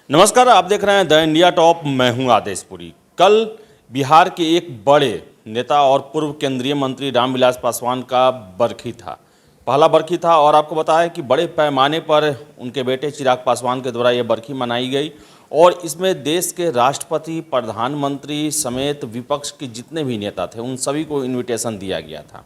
नमस्कार, आप देख रहे हैं द इंडिया टॉप। मैं हूं आदेशपुरी। कल बिहार के एक बड़े नेता और पूर्व केंद्रीय मंत्री रामविलास पासवान का बरखी था। पहला बरखी था और आपको बताया कि बड़े पैमाने पर उनके बेटे चिराग पासवान के द्वारा ये बरखी मनाई गई और इसमें देश के राष्ट्रपति, प्रधानमंत्री समेत विपक्ष के जितने भी नेता थे उन सभी को इन्विटेशन दिया गया था।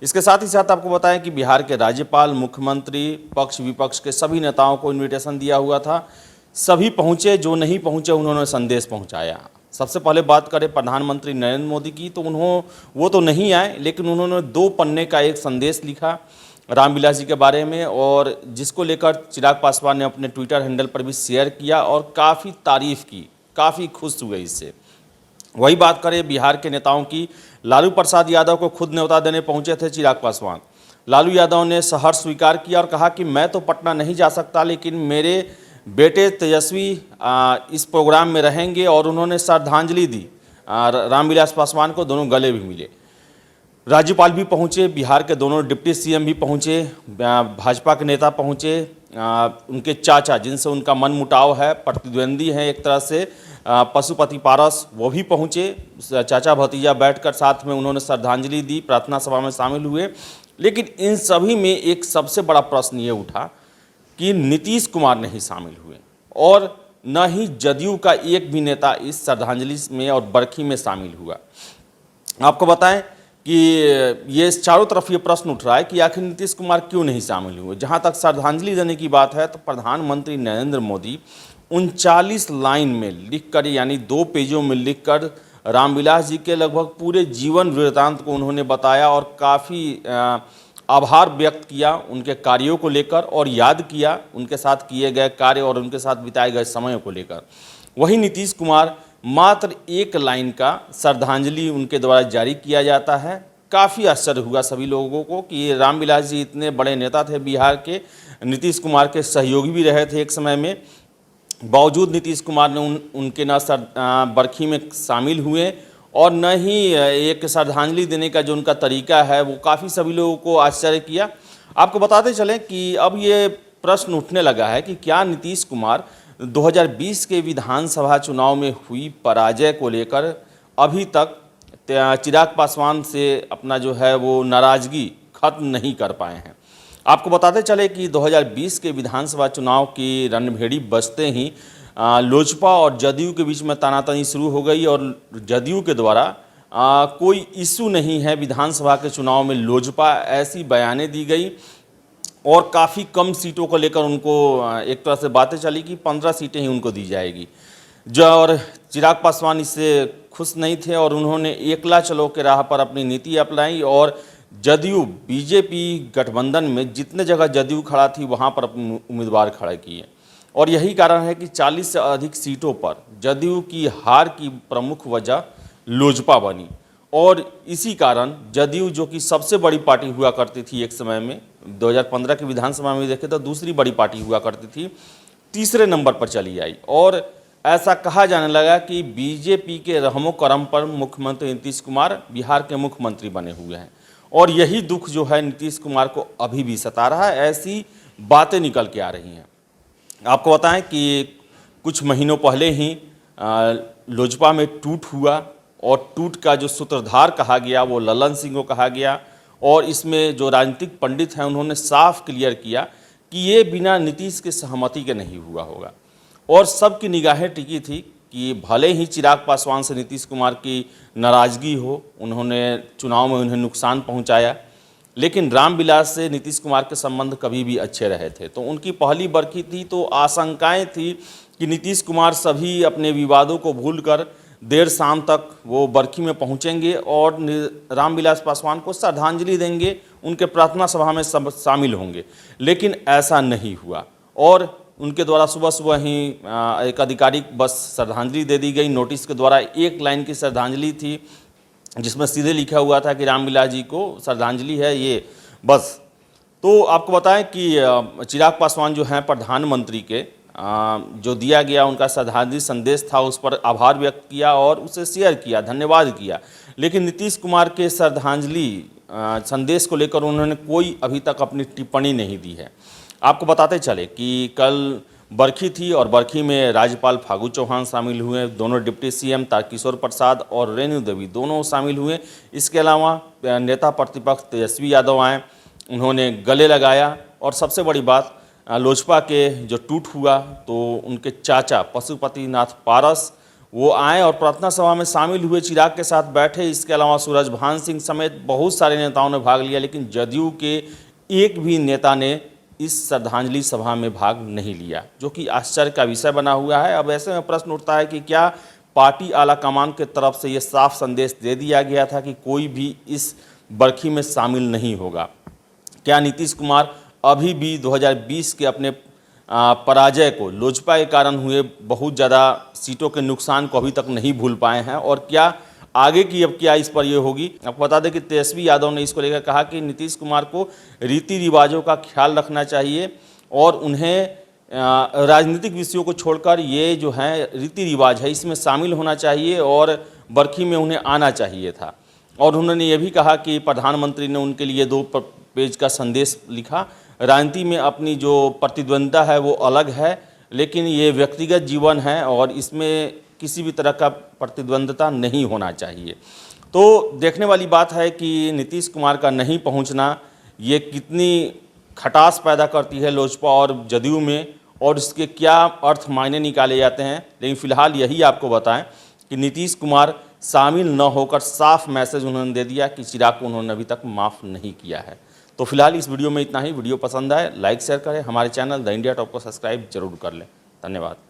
इसके साथ ही साथ आपको बताएं कि बिहार के राज्यपाल, मुख्यमंत्री, पक्ष विपक्ष के सभी नेताओं को इन्विटेशन दिया हुआ था। सभी पहुंचे, जो नहीं पहुंचे उन्होंने संदेश पहुंचाया। सबसे पहले बात करें प्रधानमंत्री नरेंद्र मोदी की, तो वो तो नहीं आए, लेकिन उन्होंने 2 पन्ने का एक संदेश लिखा रामविलास जी के बारे में, और जिसको लेकर चिराग पासवान ने अपने ट्विटर हैंडल पर भी शेयर किया और काफ़ी तारीफ़ की, काफ़ी खुश हुए इससे। वही बात करें बिहार के नेताओं की, लालू प्रसाद यादव को खुद न्योता देने पहुंचे थे चिराग पासवान। लालू यादव ने सहर्ष स्वीकार किया और कहा कि मैं तो पटना नहीं जा सकता, लेकिन मेरे बेटे तेजस्वी इस प्रोग्राम में रहेंगे, और उन्होंने श्रद्धांजलि दी रामविलास पासवान को। दोनों गले भी मिले। राज्यपाल भी पहुंचे, बिहार के दोनों डिप्टी सीएम भी पहुंचे, भाजपा के नेता पहुंचे, उनके चाचा जिनसे उनका मन मुटाव है, प्रतिद्वंदी हैं एक तरह से, पशुपति पारस, वो भी पहुंचे। चाचा भतीजा बैठकर साथ में उन्होंने श्रद्धांजलि दी, प्रार्थना सभा में शामिल हुए। लेकिन इन सभी में एक सबसे बड़ा प्रश्न ये उठा कि नीतीश कुमार नहीं शामिल हुए और न ही जदयू का एक भी नेता इस श्रद्धांजलि में और बरखी में शामिल हुआ। आपको बताएं कि ये चारों तरफ ये प्रश्न उठ रहा है कि आखिर नीतीश कुमार क्यों नहीं शामिल हुए। जहां तक श्रद्धांजलि देने की बात है तो प्रधानमंत्री नरेंद्र मोदी 39 लाइन में लिखकर, यानी 2 पेजों में लिखकर रामविलास जी के लगभग पूरे जीवन वृत्तांत को उन्होंने बताया और काफ़ी आभार व्यक्त किया उनके कार्यों को लेकर, और याद किया उनके साथ किए गए कार्य और उनके साथ बिताए गए समयों को लेकर। वहीं नीतीश कुमार मात्र 1 लाइन का श्रद्धांजलि उनके द्वारा जारी किया जाता है। काफ़ी आश्चर्य हुआ सभी लोगों को कि रामविलास जी इतने बड़े नेता थे बिहार के, नीतीश कुमार के सहयोगी भी रहे थे एक समय में, बावजूद नीतीश कुमार ने उनके न बरखी में शामिल हुए और न ही एक श्रद्धांजलि देने का जो उनका तरीका है वो काफ़ी सभी लोगों को आश्चर्य किया। आपको बताते चलें कि अब ये प्रश्न उठने लगा है कि क्या नीतीश कुमार 2020 के विधानसभा चुनाव में हुई पराजय को लेकर अभी तक चिराग पासवान से अपना जो है वो नाराज़गी खत्म नहीं कर पाए हैं। आपको बताते चले कि 2020 के विधानसभा चुनाव की रणभेड़ी बजते ही लोजपा और जदयू के बीच में तानातनी शुरू हो गई और जदयू के द्वारा कोई इशू नहीं है विधानसभा के चुनाव में, लोजपा ऐसी बयानें दी गई और काफ़ी कम सीटों को लेकर उनको एक तरह से बातें चली कि 15 सीटें ही उनको दी जाएगी। और चिराग पासवान इससे खुश नहीं थे और उन्होंने एकला चलो के राह पर अपनी नीति अपनाई और जदयू बीजेपी गठबंधन में जितने जगह जदयू खड़ा थी वहाँ पर अपने उम्मीदवार खड़े किए। और यही कारण है कि 40 से अधिक सीटों पर जदयू की हार की प्रमुख वजह लोजपा बनी। और इसी कारण जदयू, जो कि सबसे बड़ी पार्टी हुआ करती थी एक समय में, 2015 की विधानसभा में देखें तो दूसरी बड़ी पार्टी हुआ करती थी, तीसरे नंबर पर चली आई। और ऐसा कहा जाने लगा कि बीजेपी के रहमो करम पर मुख्यमंत्री नीतीश कुमार बिहार के मुख्यमंत्री बने हुए हैं। और यही दुख जो है नीतीश कुमार को अभी भी सता रहा है, ऐसी बातें निकल के आ रही हैं। आपको बताएं कि कुछ महीनों पहले ही लोजपा में टूट हुआ और टूट का जो सूत्रधार कहा गया वो ललन सिंह को कहा गया, और इसमें जो राजनीतिक पंडित हैं उन्होंने साफ क्लियर किया कि ये बिना नीतीश के सहमति के नहीं हुआ होगा। और सबकी निगाहें टिकी थी कि भले ही चिराग पासवान से नीतीश कुमार की नाराज़गी हो, उन्होंने चुनाव में उन्हें नुकसान पहुंचाया, लेकिन रामविलास से नीतीश कुमार के संबंध कभी भी अच्छे रहे थे। तो उनकी पहली बरखी थी, तो आशंकाएं थी कि नीतीश कुमार सभी अपने विवादों को भूलकर देर शाम तक वो बरखी में पहुंचेंगे और रामविलास पासवान को श्रद्धांजलि देंगे, उनके प्रार्थना सभा में शामिल होंगे। लेकिन ऐसा नहीं हुआ और उनके द्वारा सुबह सुबह ही एक आधिकारिक बस श्रद्धांजलि दे दी गई। नोटिस के द्वारा 1 लाइन की श्रद्धांजलि थी जिसमें सीधे लिखा हुआ था कि रामविलास जी को श्रद्धांजलि है ये बस। तो आपको बताएं कि चिराग पासवान जो हैं प्रधानमंत्री के जो दिया गया उनका श्रद्धांजलि संदेश था, उस पर आभार व्यक्त किया और उसे शेयर किया, धन्यवाद किया। लेकिन नीतीश कुमार के श्रद्धांजलि संदेश को लेकर उन्होंने कोई अभी तक अपनी टिप्पणी नहीं दी है। आपको बताते चले कि कल बरखी थी और बरखी में राज्यपाल फागू चौहान शामिल हुए, दोनों डिप्टी सीएम तारकिशोर प्रसाद और रेणु देवी दोनों शामिल हुए। इसके अलावा नेता प्रतिपक्ष तेजस्वी यादव आए, उन्होंने गले लगाया और सबसे बड़ी बात लोजपा के जो टूट हुआ तो उनके चाचा पशुपतिनाथ पारस वो आए और प्रार्थना सभा में शामिल हुए, चिराग के साथ बैठे। इसके अलावा सूरजभान सिंह समेत बहुत सारे नेताओं ने भाग लिया, लेकिन जदयू के एक भी नेता ने इस श्रद्धांजलि सभा में भाग नहीं लिया, जो कि आश्चर्य का विषय बना हुआ है। अब ऐसे में प्रश्न उठता है कि क्या पार्टी आला कमान के तरफ से ये साफ संदेश दे दिया गया था कि कोई भी इस बरखी में शामिल नहीं होगा? क्या नीतीश कुमार अभी भी 2020 के अपने पराजय को, लोजपा के कारण हुए बहुत ज़्यादा सीटों के नुकसान को अभी तक नहीं भूल पाए हैं? और क्या आगे की अब क्या इस पर ये होगी? आपको बता दें कि तेजस्वी यादव ने इसको लेकर कहा कि नीतीश कुमार को रीति रिवाजों का ख्याल रखना चाहिए और उन्हें राजनीतिक विषयों को छोड़कर ये जो है रीति रिवाज है इसमें शामिल होना चाहिए और बरखी में उन्हें आना चाहिए था। और उन्होंने ये भी कहा कि प्रधानमंत्री ने उनके लिए 2 पेज का संदेश लिखा। राजनीति में अपनी जो प्रतिद्वंद्विता है वो अलग है, लेकिन ये व्यक्तिगत जीवन है और इसमें किसी भी तरह का प्रतिद्वंद्विता नहीं होना चाहिए। तो देखने वाली बात है कि नीतीश कुमार का नहीं पहुंचना ये कितनी खटास पैदा करती है लोजपा और जदयू में, और इसके क्या अर्थ मायने निकाले जाते हैं। लेकिन फिलहाल यही आपको बताएं कि नीतीश कुमार शामिल न होकर साफ मैसेज उन्होंने दे दिया कि चिराग को उन्होंने अभी तक माफ़ नहीं किया है। तो फिलहाल इस वीडियो में इतना ही। वीडियो पसंद आए लाइक शेयर करें, हमारे चैनल द इंडिया टॉप को सब्सक्राइब जरूर कर लें। धन्यवाद।